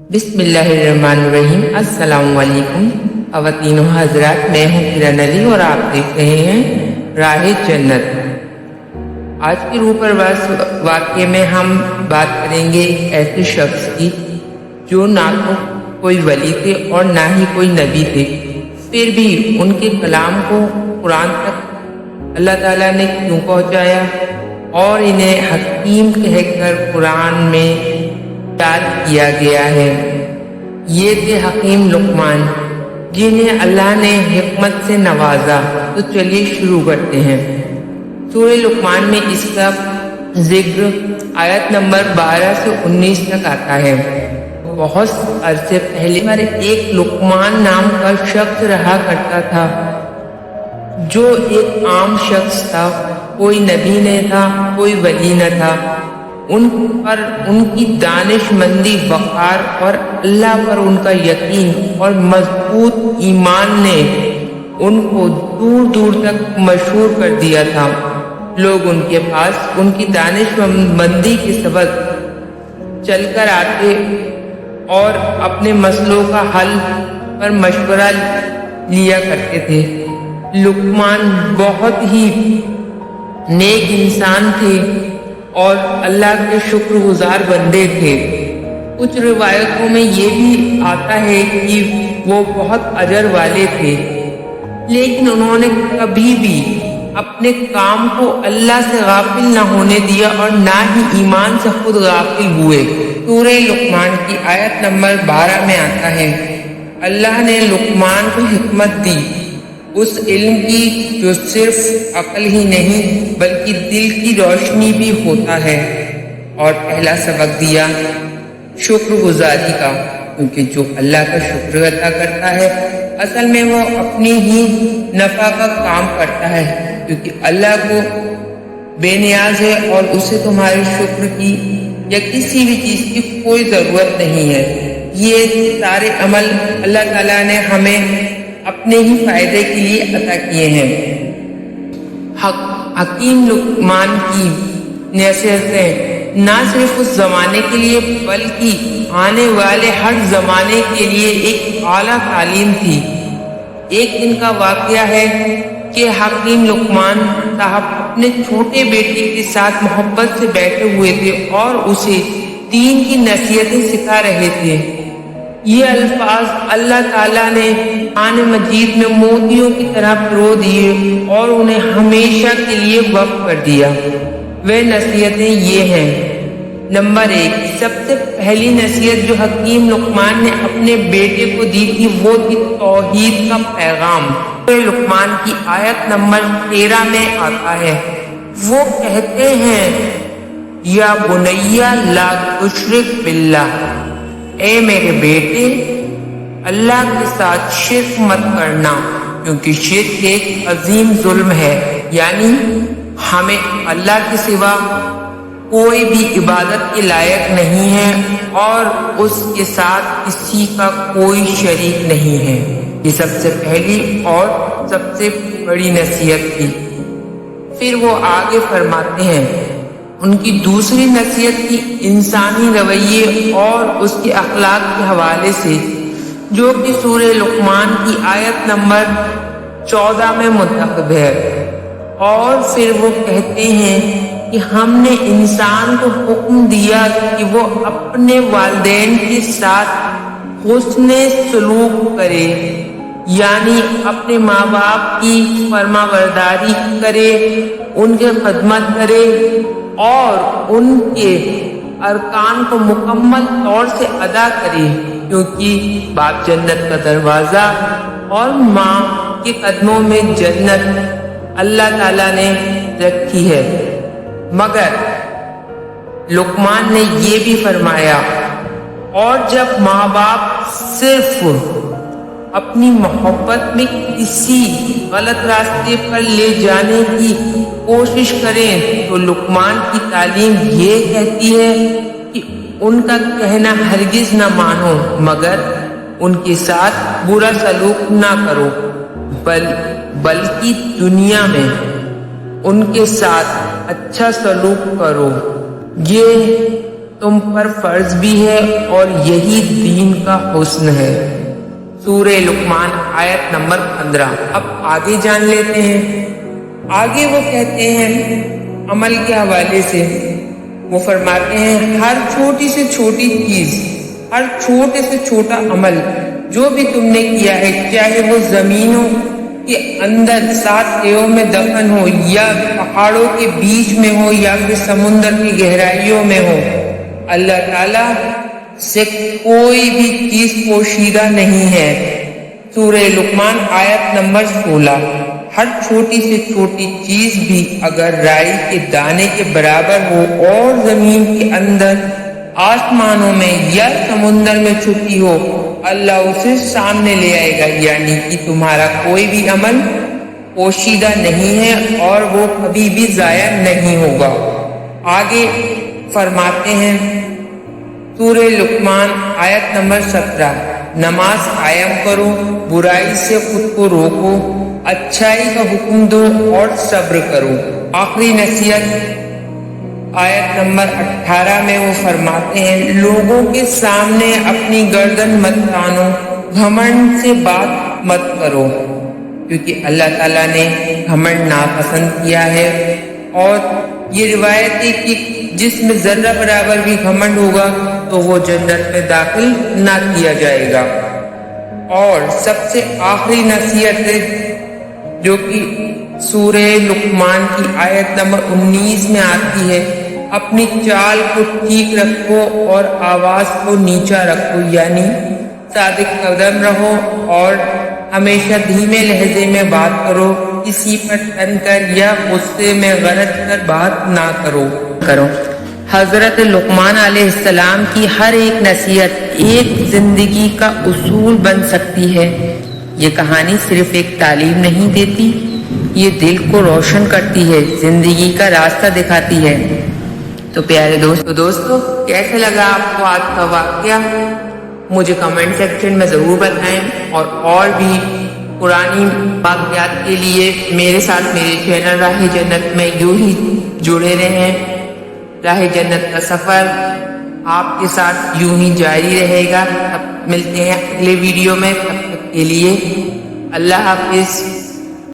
بسم اللہ الرحمن الرحیم۔ السلام علیکم خواتین و حضرات، میں ہوں کرن علی اور آپ دیکھ رہے ہیں راہ جنت۔ آج کے روح پرواز واقعے میں ہم بات کریں گے ایک ایسے شخص کی جو نہ تو کوئی ولی تھے اور نہ ہی کوئی نبی تھے، پھر بھی ان کے کلام کو قرآن تک اللہ تعالیٰ نے کیوں پہنچایا اور انہیں حکیم کہہ کر قرآن میں یاد کیا گیا ہے۔ یہ تھے حکیم لقمان، جنہیں اللہ نے حکمت سے نوازا۔ تو چلیے شروع کرتے ہیں۔ سورہ لقمان میں اس کا ذکر آیت نمبر 12 سے 19 تک آتا ہے۔ بہت عرصے پہلے ہمارے ایک لقمان نام کا شخص رہا کرتا تھا، جو ایک عام شخص تھا، کوئی نبی نہ تھا، کوئی ولی نہ تھا۔ ان پر ان کی دانش مندی، وقار اور اللہ پر ان کا یقین اور مضبوط ایمان نے ان کو دور دور تک مشہور کر دیا تھا۔ لوگ ان کے پاس ان کی دانش مندی کے سبب چل کر آتے اور اپنے مسئلوں کا حل پر مشورہ لیا کرتے تھے۔ لقمان بہت ہی نیک انسان تھے اور اللہ کے شکر گزار بندے تھے۔ کچھ روایتوں میں یہ بھی آتا ہے کہ وہ بہت اجر والے تھے، لیکن انہوں نے کبھی بھی اپنے کام کو اللہ سے غافل نہ ہونے دیا اور نہ ہی ایمان سے خود غافل ہوئے۔ سورہ لقمان کی آیت نمبر 12 میں آتا ہے، اللہ نے لقمان کو حکمت دی، اس علم کی جو صرف عقل ہی نہیں بلکہ دل کی روشنی بھی ہوتا ہے، اور پہلا سبق دیا شکر گزاری کا، کیونکہ جو اللہ کا شکر ادا کرتا ہے اصل میں وہ اپنی ہی نفع کا کام کرتا ہے، کیونکہ اللہ کو بے نیاز ہے اور اسے تمہارے شکر کی یا کسی بھی چیز کی کوئی ضرورت نہیں ہے۔ یہ سارے عمل اللہ تعالیٰ نے ہمیں اپنے ہی فائدے کے لیے عطا کیے ہیں۔ حکیم لقمان کی نصیحتیں نہ صرف اس زمانے کے لیے بلکہ آنے والے ہر زمانے کے لیے ایک اعلیٰ تعلیم تھی۔ ایک دن کا واقعہ ہے کہ حکیم لقمان صاحب اپنے چھوٹے بیٹے کے ساتھ محبت سے بیٹھے ہوئے تھے اور اسے دین کی نصیحتیں سکھا رہے تھے۔ یہ الفاظ اللہ تعالیٰ نے قرآن مجید میں موتیوں کی طرح پرو دیے اور انہیں ہمیشہ کے لیے وقف کر دیا۔ وہ نصیحتیں یہ ہیں۔ نمبر 1، سب سے پہلی نصیحت جو حکیم لقمان نے اپنے بیٹے کو دی تھی وہ تھی توحید کا پیغام۔ لقمان کی آیت نمبر 13 میں آتا ہے، وہ کہتے ہیں، یا بنیا لا تشرک باللہ، اے میرے بیٹے اللہ کے ساتھ شرک مت کرنا، کیونکہ شرک ایک عظیم ظلم ہے، یعنی ہمیں اللہ کے سوا کوئی بھی عبادت کے لائق نہیں ہے اور اس کے ساتھ کسی کا کوئی شریک نہیں ہے۔ یہ سب سے پہلی اور سب سے بڑی نصیحت تھی۔ پھر وہ آگے فرماتے ہیں، ان کی دوسری نصیحت تھی انسانی رویے اور اس کے اخلاق کے حوالے سے، جو کہ سورہ لقمان کی آیت نمبر 14 میں منتخب ہے۔ اور پھر وہ کہتے ہیں کہ ہم نے انسان کو حکم دیا کہ وہ اپنے والدین کے ساتھ حسن سلوک کرے، یعنی اپنے ماں باپ کی فرما برداری کرے، ان کی خدمت کرے اور ان کے ارکان کو مکمل طور سے ادا کرے، کیونکہ باپ جنت کا دروازہ اور ماں کے قدموں میں جنت اللہ تعالیٰ نے رکھی ہے۔ مگر لقمان نے یہ بھی فرمایا، اور جب ماں باپ صرف اپنی محبت میں کسی غلط راستے پر لے جانے کی کوشش کریں تو لقمان کی تعلیم یہ کہتی ہے کہ ان کا کہنا ہرگز نہ مانو، مگر ان کے ساتھ برا سلوک نہ کرو، بلکہ دنیا میں ان کے ساتھ اچھا سلوک کرو۔ یہ تم پر فرض بھی ہے اور یہی دین کا حسن ہے۔ سورہ لقمان آیت نمبر 15۔ اب آگے جان لیتے ہیں۔ آگے وہ کہتے ہیں عمل کے حوالے سے، وہ فرماتے ہیں ہر چھوٹی سے چھوٹی چیز، ہر چھوٹے سے چھوٹا عمل جو بھی تم نے کیا ہے، چاہے وہ زمینوں کے اندر 7 تہوں میں دفن ہو، یا پہاڑوں کے بیچ میں ہو، یا پھر سمندر کی گہرائیوں میں ہو، اللہ تعالیٰ سے کوئی بھی چیز پوشیدہ نہیں ہے۔ سورہ لقمان آیت نمبر 16۔ ہر چھوٹی سے چھوٹی چیز بھی اگر رائی کے دانے کے برابر ہو اور زمین کے اندر، آسمانوں میں یا سمندر میں چھپی ہو، اللہ اسے سامنے لے آئے گا، یعنی کہ تمہارا کوئی بھی عمل پوشیدہ نہیں ہے اور وہ کبھی بھی ضائع نہیں ہوگا۔ آگے فرماتے ہیں سورہ لقمان آیت نمبر 17۔ نماز قائم کرو، برائی سے خود کو روکو، اچھائی کا حکم دو اور صبر کرو۔ آخری نصیحت آیت نمبر 18 میں وہ فرماتے ہیں لوگوں کے سامنے اپنی گردن مت تانو، گھمنڈ سے بات مت کرو، کیونکہ اللہ تعالیٰ نے گھمنڈ ناپسند کیا ہے، اور یہ روایت ہے کہ جس میں ذرہ برابر بھی گھمنڈ ہوگا تو وہ جنت میں داخل نہ کیا جائے گا۔ اور سب سے آخری نصیحت ہے جو کہ سورہ لقمان کی آیت نمبر 19 میں آتی ہے، اپنی چال کو ٹھیک رکھو اور آواز کو نیچا رکھو، یعنی صادق قدم رہو اور ہمیشہ دھیمے لہجے میں بات کرو، کسی پر تن کر یا غصے میں غلط کر بات نہ کرو۔ حضرت لقمان علیہ السلام کی ہر ایک نصیحت ایک زندگی کا اصول بن سکتی ہے۔ یہ کہانی صرف ایک تعلیم نہیں دیتی، یہ دل کو روشن کرتی ہے، زندگی کا راستہ دکھاتی ہے۔ تو پیارے دوستو کیسے لگا آپ کو آج کا واقعہ؟ مجھے کمنٹ سیکشن میں ضرور بتائیں، اور بھی قرآنی واقعات کے لیے میرے ساتھ میرے چینل راہ جنت میں یوں ہی جڑے رہیں۔ راہ جنت کا سفر آپ کے ساتھ یوں ہی جاری رہے گا۔ اب ملتے ہیں اگلے ویڈیو میں، تب تک کے لیے اللہ حافظ۔